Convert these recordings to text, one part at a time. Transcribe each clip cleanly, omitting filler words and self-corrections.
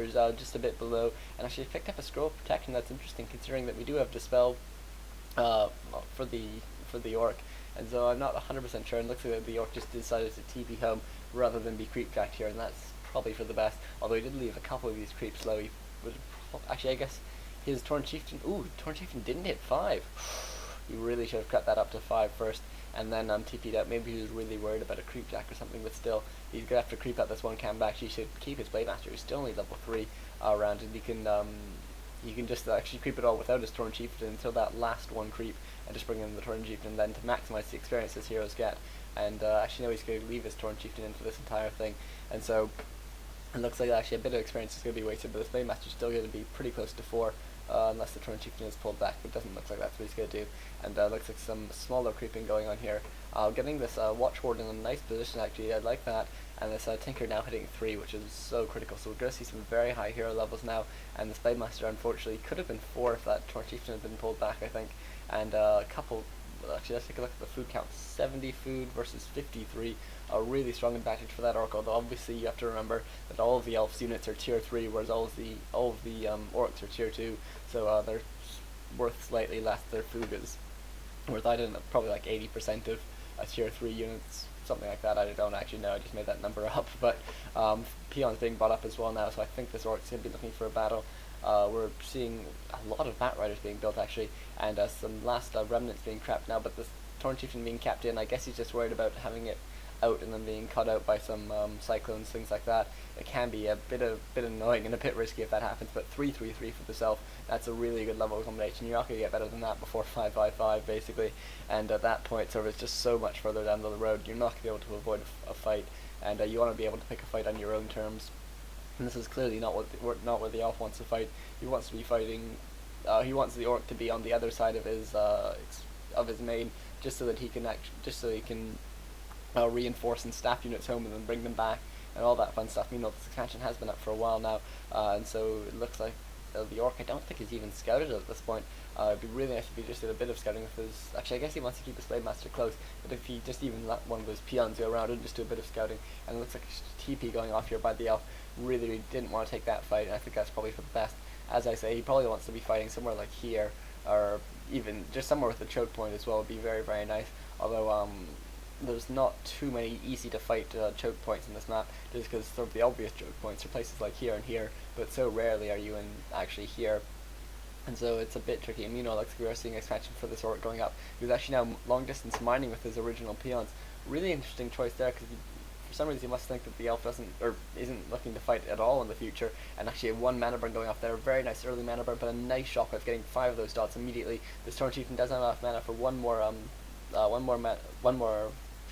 meters, just a bit below, and actually picked up a scroll of protection. That's interesting considering that we do have Dispel uh, for the orc, and so I'm not 100% sure. And looks like the orc just decided to TP home rather than be creep jacked here, and that's probably for the best. Although he did leave a couple of these creeps low. He would actually, I guess, his Torn Chieftain. Ooh, Torn Chieftain didn't hit 5. He really should have cut that up to 5 first, and then TP'd out. Maybe he was really worried about a creep jack or something, but still, he's gonna have to creep out this one cam back. He should keep his Blade Master, who's still only level 3 round, and he can just actually creep it all without his Torn Chieftain until that last one creep, and just bring in the Torn Chieftain then to maximize the experience his heroes get. And actually, no, he's going to leave his Torn Chieftain in for this entire thing, and so it looks like actually a bit of experience is going to be wasted, but this Blade Master is still going to be pretty close to 4. Unless the Torn Chieftain is pulled back, but it doesn't look like that's what he's going to do. And looks like some smaller creeping going on here. Getting this Watch Ward in a nice position, actually, I like that. And this Tinker now hitting 3, which is so critical. So we're going to see some very high hero levels now. And this Blade Master, unfortunately, could have been 4 if that Torn Chieftain had been pulled back, I think. And a couple, actually, let's take a look at the food count. 70 food versus 53. A really strong advantage for that orc, although obviously you have to remember that all of the elves units are tier 3, whereas all of the orcs are tier 2, so they're worth slightly less. Their food is worth, I don't know, probably like 80% of a tier 3 units, something like that. I don't actually know, I just made that number up, but peons being brought up as well now, so I think this orc's going to be looking for a battle. We're seeing a lot of Bat Riders being built actually, and some last remnants being trapped now, but this Torn Chieftain being capped in, I guess he's just worried about having it out and then being cut out by some cyclones, things like that. It can be a bit annoying and a bit risky if that happens, but 3-3-3 for the self, that's a really good level of combination. You're not going to get better than that before 5-5-5 basically, and at that point sort of it's just so much further down the road. You're not going to be able to avoid a fight, and you want to be able to pick a fight on your own terms. And this is clearly not where the elf wants to fight. He wants to be fighting. He wants the orc to be on the other side of his main, just so that he can reinforce and staff units home and then bring them back and all that fun stuff. You know, this expansion has been up for a while now, and so it looks like the orc, I don't think is even scouted at this point. It'd be really nice if he just did a bit of scouting with his. Actually, I guess he wants to keep his Blade Master close, but if he just even let one of those peons go around and just do a bit of scouting, and it looks like a TP going off here by the elf. Really didn't want to take that fight, and I think that's probably for the best. As I say, he probably wants to be fighting somewhere like here, or even just somewhere with a choke point as well. Would be very, very nice. Although there's not too many easy to fight choke points in this map, just because sort of the obvious choke points are places like here and here, but so rarely are you in actually here, and so it's a bit tricky. And like we are seeing expansion for this orc going up. He was actually now long distance mining with his original peons. Really interesting choice there, because for some reason you must think that the elf isn't looking to fight at all in the future, and actually a 1 mana burn going off there, a very nice early mana burn, but a nice shockwave getting 5 of those dots immediately. This Torn Chieftain doesn't have enough mana for one more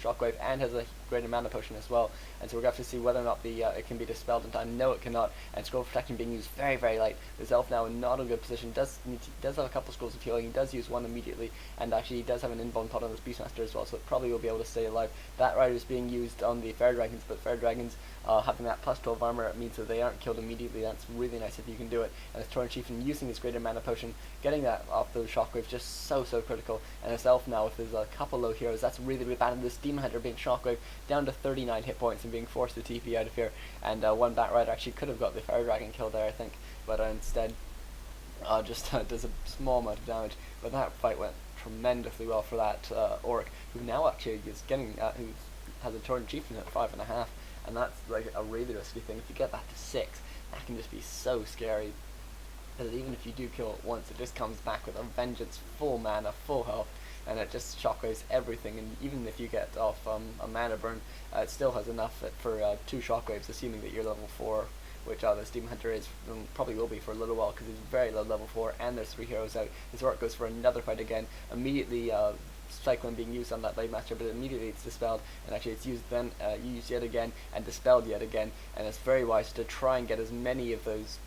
shockwave, and has a greater mana potion as well, and so we're going to have to see whether or not it can be dispelled in time. No, it cannot, and scroll of protection being used very, very light. This elf now in not a good position, does have a couple scrolls of healing. He does use one immediately, and actually he does have an invuln pot on this Beastmaster as well, so it probably will be able to stay alive. That rider is being used on the Fair Dragons, but Fair Dragons having that plus 12 armor, it means that they aren't killed immediately. That's really nice if you can do it, and this Torn Chieftain using his greater mana potion, getting that off those shockwaves, just so critical. And this elf now with his couple low heroes, that's really, really bad. And this Demon Hunter being shockwave down to 39 hit points and being forced to TP out of here, and one Bat Rider actually could have got the Fire Dragon kill there, I think, but instead just does a small amount of damage. But that fight went tremendously well for that orc, who now actually is getting who has a Torn Chieftain at 5.5, and that's like a really risky thing. If you get that to 6, that can just be so scary, because even if you do kill it once, it just comes back with a vengeance, full mana, full health, and it just shockwaves everything. And even if you get off a mana burn, it still has enough for 2 shockwaves, assuming that you're level 4, which this Demon Hunter is, and probably will be for a little while, because he's very low level 4, and there's 3 heroes out. His orc goes for another fight again, immediately Cyclone being used on that Blade Master, but immediately it's dispelled, and actually it's used then, used yet again, and dispelled yet again, and it's very wise to try and get as many of those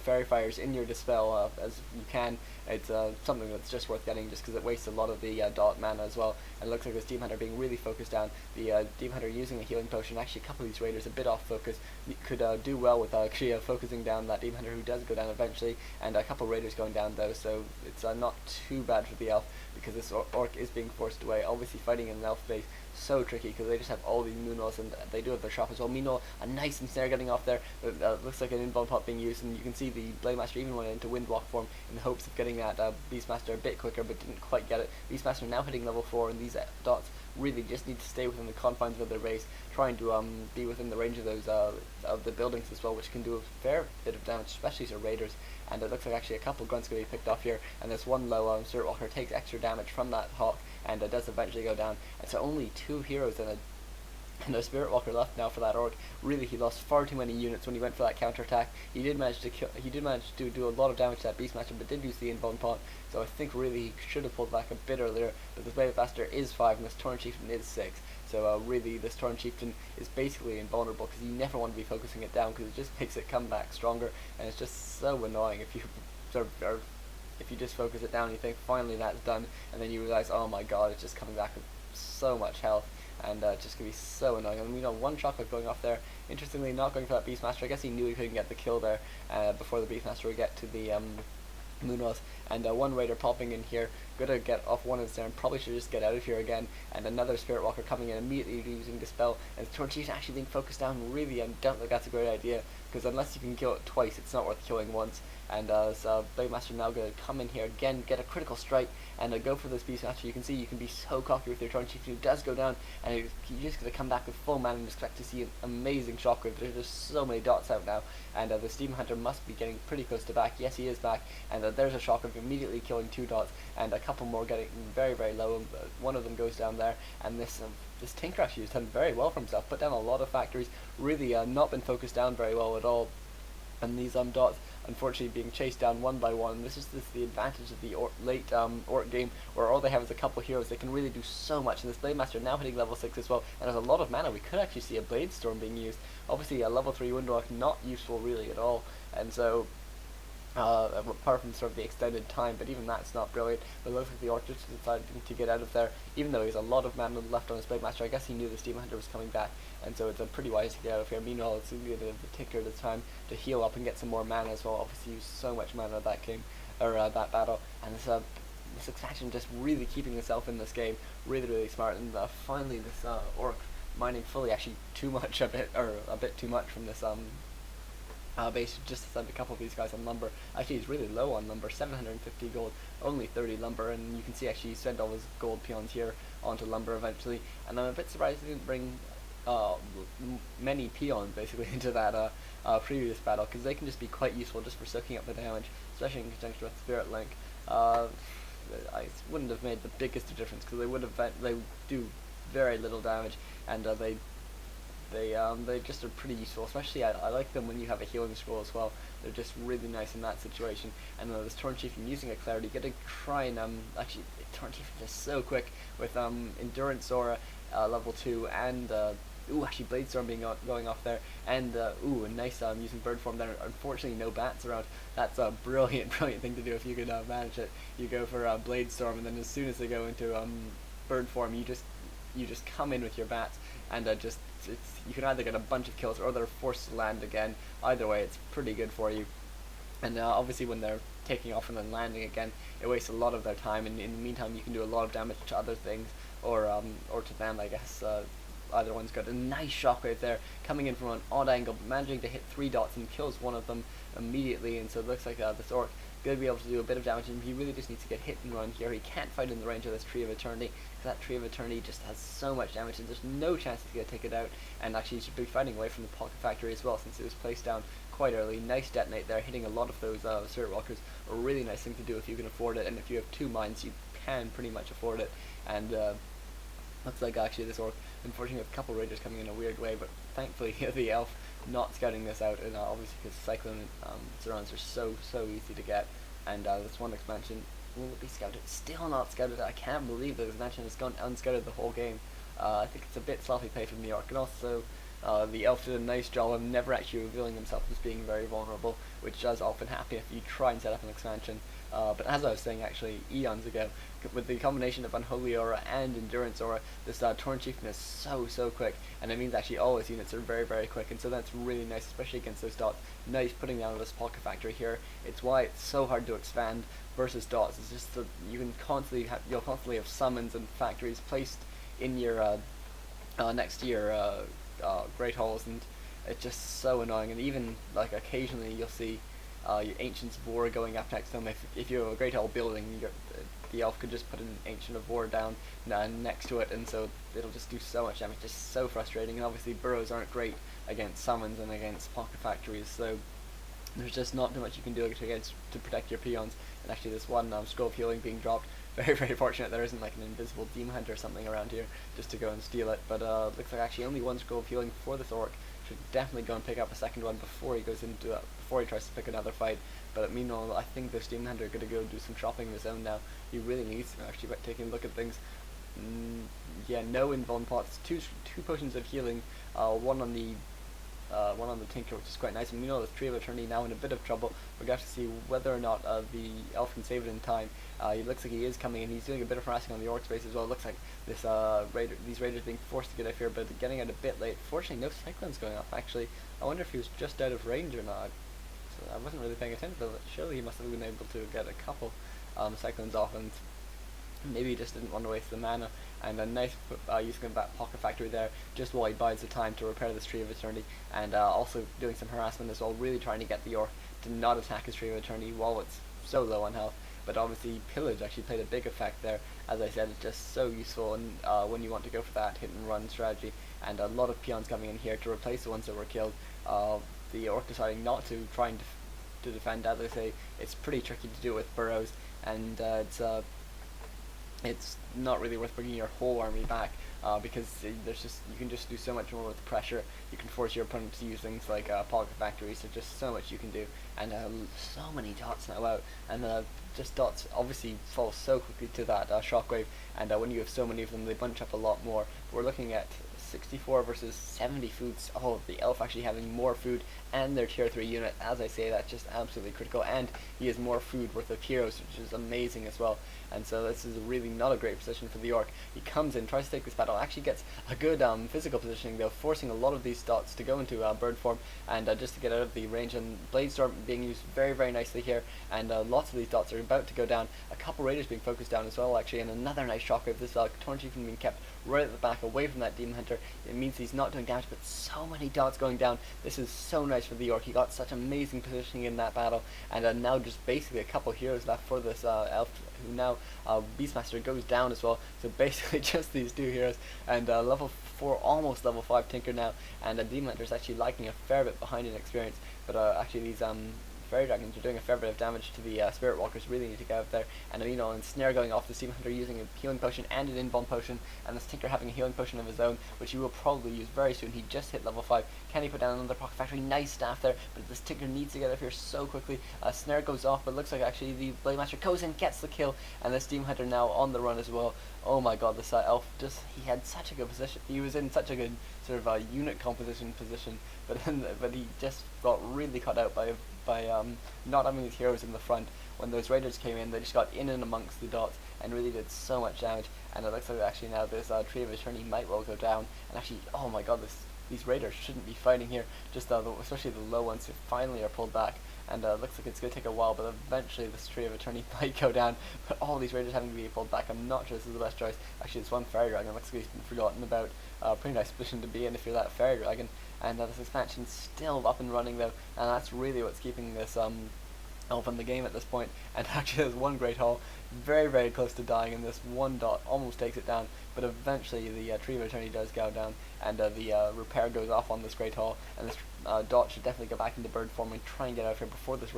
fairy fires in your dispel as you can. It's something that's just worth getting, just because it wastes a lot of the dot mana as well. And it looks like this Demon Hunter being really focused down. The Demon Hunter using a healing potion. Actually, a couple of these raiders a bit off focus could do well with actually focusing down that Demon Hunter, who does go down eventually, and a couple of raiders going down though. So it's not too bad for the elf, because this orc is being forced away. Obviously, fighting in an elf base so tricky because they just have all these Moonwalls and they do have their shop as well. Meanwhile, a nice ensnare getting off there. Looks like an inbound pot being used, and you can see the Blade Master even went into Windwalk form in the hopes of getting that Beastmaster a bit quicker, but didn't quite get it. Beastmaster now hitting level 4, and these dots really just need to stay within the confines of their base, trying to be within the range of those of the buildings as well, which can do a fair bit of damage, especially to raiders. And it looks like actually a couple grunts going to be picked off here, and this one low Spirit Walker takes extra damage from that Hawk, and does eventually go down. And so only 2 heroes and a Spirit Walker left now for that orc. Really, he lost far too many units when he went for that counterattack. He did manage to do a lot of damage to that Beastmaster, but did use the inbound pot. So I think really he should have pulled back a bit earlier. But this Blade Master is 5, and this Torrent Chieftain is 6. So really, this Torrent Chieftain is basically invulnerable because you never want to be focusing it down because it just makes it come back stronger, and it's just so annoying if you if you just focus it down and you think finally that's done, and then you realize, oh my god, it's just coming back with so much health, and it's just going to be so annoying. And one shotgun going off there, interestingly not going for that Beastmaster. I guess he knew he couldn't get the kill there before the Beastmaster would get to the Moonwalls, and one Raider popping in here, gonna get off one instead, and probably should just get out of here again. And another Spirit Walker coming in immediately using Dispel, and the Torrent Chieftain actually being focused down. Really, I don't think that's a great idea, because unless you can kill it twice, it's not worth killing once. And Blade Master now going to come in here again, get a critical strike, and go for this Beastmaster. You can see you can be so cocky with your Torrent Chieftain, who does go down, and you're just going to come back with full mana and expect to see an amazing shockwave. There's just so many dots out now, and the Steam Hunter must be getting pretty close to back. Yes, he is back, and there's a shockwave immediately killing 2 dots, and a couple more getting very, very low. One of them goes down there, and this Tinker actually has done very well for himself, put down a lot of factories, really not been focused down very well at all. And these dots unfortunately being chased down one by one. This is the advantage of the late orc game, where all they have is a couple heroes. They can really do so much, and this Blade Master now hitting level 6 as well, and has a lot of mana. We could actually see a Blade Storm being used. Obviously a level 3 Windwalk not useful really at all, and so apart from sort of the extended time, but even that's not brilliant. But it looks like the orc just decided to get out of there, even though he has a lot of mana left on his Blade Master. I guess he knew the Steam Hunter was coming back, and so it's pretty wise to get out of here. Meanwhile, it's going to give the Tinker the time to heal up and get some more mana as well. Obviously, used so much mana that game, or that battle, and this expansion just really keeping itself in this game, really, really smart. And finally, this orc mining fully, actually too much a bit too much from this base, just to send a couple of these guys on lumber. Actually, he's really low on lumber, 750 gold, only 30 lumber, and you can see actually he sent all his gold peons here onto lumber eventually. And I'm a bit surprised he didn't bring many peons basically into that previous battle, because they can just be quite useful just for soaking up the damage, especially in conjunction with Spirit Link. I wouldn't have made the biggest of difference, because they do very little damage, and they just are pretty useful. Especially I like them when you have a healing scroll as well. They're just really nice in that situation. And this Torrent Chieftain using a Clarity, gonna try and actually Torrent Chieftain is so quick with Endurance Aura level 2, and actually Blade Storm going off there, and a nice using Bird Form there. Unfortunately no bats around. That's a brilliant thing to do if you can manage it. You go for Blade Storm, and then as soon as they go into Bird Form, you just come in with your bats, and you can either get a bunch of kills or they're forced to land again. Either way, it's pretty good for you. And obviously when they're taking off and then landing again, it wastes a lot of their time, and in the meantime you can do a lot of damage to other things, or to them, I guess. Either one's got a nice shockwave there, coming in from an odd angle, but managing to hit 3 dots and kills one of them immediately. And so it looks like this orc going to be able to do a bit of damage, and he really just needs to get hit and run here. He can't fight in the range of this Tree of Eternity, because that Tree of Eternity just has so much damage, and there's no chance he's going to take it out. And actually he should be fighting away from the Pocket Factory as well, since it was placed down quite early. Nice detonate there, hitting a lot of those Spirit Walkers. A really nice thing to do if you can afford it, and if you have 2 mines, you can pretty much afford it. And looks like actually this orc, unfortunately, with a couple raiders coming in a weird way, but thankfully the elf not scouting this out, and obviously because Cyclone surrounds are so easy to get. And this one expansion, will it be scouted? Still not scouted. I can't believe this expansion has gone unscouted the whole game. I think it's a bit sloppy play from the orc, and also the elf did a nice job of never actually revealing himself as being very vulnerable, which does often happen if you try and set up an expansion. But as I was saying actually eons ago, with the combination of Unholy Aura and Endurance Aura, this Torrent Chieftain is so quick, and it means actually all his units are very quick, and so that's really nice, especially against those dots. Nice putting down this Pocket Factory here. It's why it's so hard to expand versus dots. It's just that you'll constantly have summons and factories placed in your next to your Great Halls, and it's just so annoying. And even like occasionally you'll see your Ancients of War going up next to them. If you're a Great Hall building, the elf could just put an Ancient of War down next to it, and so it'll just do so much damage. Just so frustrating. And obviously burrows aren't great against summons and against pocket factories, so there's just not too much you can do to protect your peons. And actually this one scroll of healing being dropped, very very fortunate there isn't like an invisible demon hunter or something around here just to go and steal it, but looks like actually only one scroll of healing for this orc. Should definitely go and pick up a second one before he goes into before he tries to pick another fight. But meanwhile, I think this demon hunter is going to go do some shopping of his own now. He really needs to actually, by taking a look at things. Yeah, no invuln pots, two potions of healing, one on the Tinker, which is quite nice. And we know the Tree of Eternity now in a bit of trouble. We're going to have to see whether or not the elf can save it in time. It looks like he is coming, and he's doing a bit of harassing on the orc space as well. It looks like this these raiders being forced to get out here, but getting out a bit late. Fortunately, no cyclones going off. Actually, I wonder if he was just out of range or not. So I wasn't really paying attention, but surely he must have been able to get a couple cyclones off, and maybe he just didn't want to waste the mana. And a nice use of that pocket factory there, just while he buys the time to repair this Tree of Eternity, and also doing some harassment as well, really trying to get the orc to not attack his Tree of Eternity while it's so low on health. But obviously Pillage actually played a big effect there. As I said, it's just so useful and when you want to go for that hit and run strategy, and a lot of peons coming in here to replace the ones that were killed. The orc deciding not to try and to defend. As I say, it's pretty tricky to do with burrows, and it's not really worth bringing your whole army back because you can just do so much more with the pressure. You can force your opponent to use things like pocket factories. So just so much you can do, and so many dots now out, and just dots obviously fall so quickly to that shockwave, and when you have so many of them, they bunch up a lot more. We're looking at 64 versus 70 foods. Oh, the elf actually having more food and their tier 3 unit. As I say, that's just absolutely critical, and he has more food worth of heroes, which is amazing as well. And so this is really not a great position for the orc. He comes in, tries to take this battle, actually gets a good physical positioning though, forcing a lot of these dots to go into bird form, and just to get out of the range. And Bladestorm being used very very nicely here, and lots of these dots are about to go down. A couple raiders being focused down as well actually, and another nice shockwave. This Torn Chieftain being kept right at the back, away from that demon hunter. It means he's not doing damage, but so many dots going down. This is so nice for the orc. He got such amazing positioning in that battle, and now just basically a couple heroes left for this elf, who now Beastmaster goes down as well. So basically just these two heroes, and level 4, almost level 5 Tinker now, and Demon Hunter is actually lagging a fair bit behind in experience, but actually these Fairy Dragons are doing a fair bit of damage to the Spirit Walkers. Really need to get out there, and and Snare going off, the Demon Hunter using a healing potion and an invuln potion, and this Tinker having a healing potion of his own, which he will probably use very soon. He just hit level 5. Can he put down another pocket factory? Nice staff there, but this Tinker needs to get up here so quickly. Snare goes off, but looks like actually the Blade Master goes in, gets the kill, and this Demon Hunter now on the run as well. Oh my god, this elf he had such a good position. He was in such a good sort of unit composition position, but he just got really caught out by not having these heroes in the front. When those raiders came in, they just got in and amongst the dots and really did so much damage. And it looks like actually now this Tree of Eternity might well go down. And actually, oh my god, these raiders shouldn't be fighting here. Just especially the low ones who finally are pulled back. And looks like it's going to take a while, but eventually this Tree of Eternity might go down. But all these raiders having to be pulled back, I'm not sure this is the best choice. Actually, this one Fairy Dragon looks like he's been forgotten about. Pretty nice position to be in if you're that Fairy Dragon. And this expansion's still up and running though, and that's really what's keeping this elf in the game at this point. And actually there's one Great Hall very very close to dying, and this one dot almost takes it down, but eventually the Tree of Eternity does go down, and the repair goes off on this Great Hall, and this dot should definitely go back into bird form and try and get out of here before this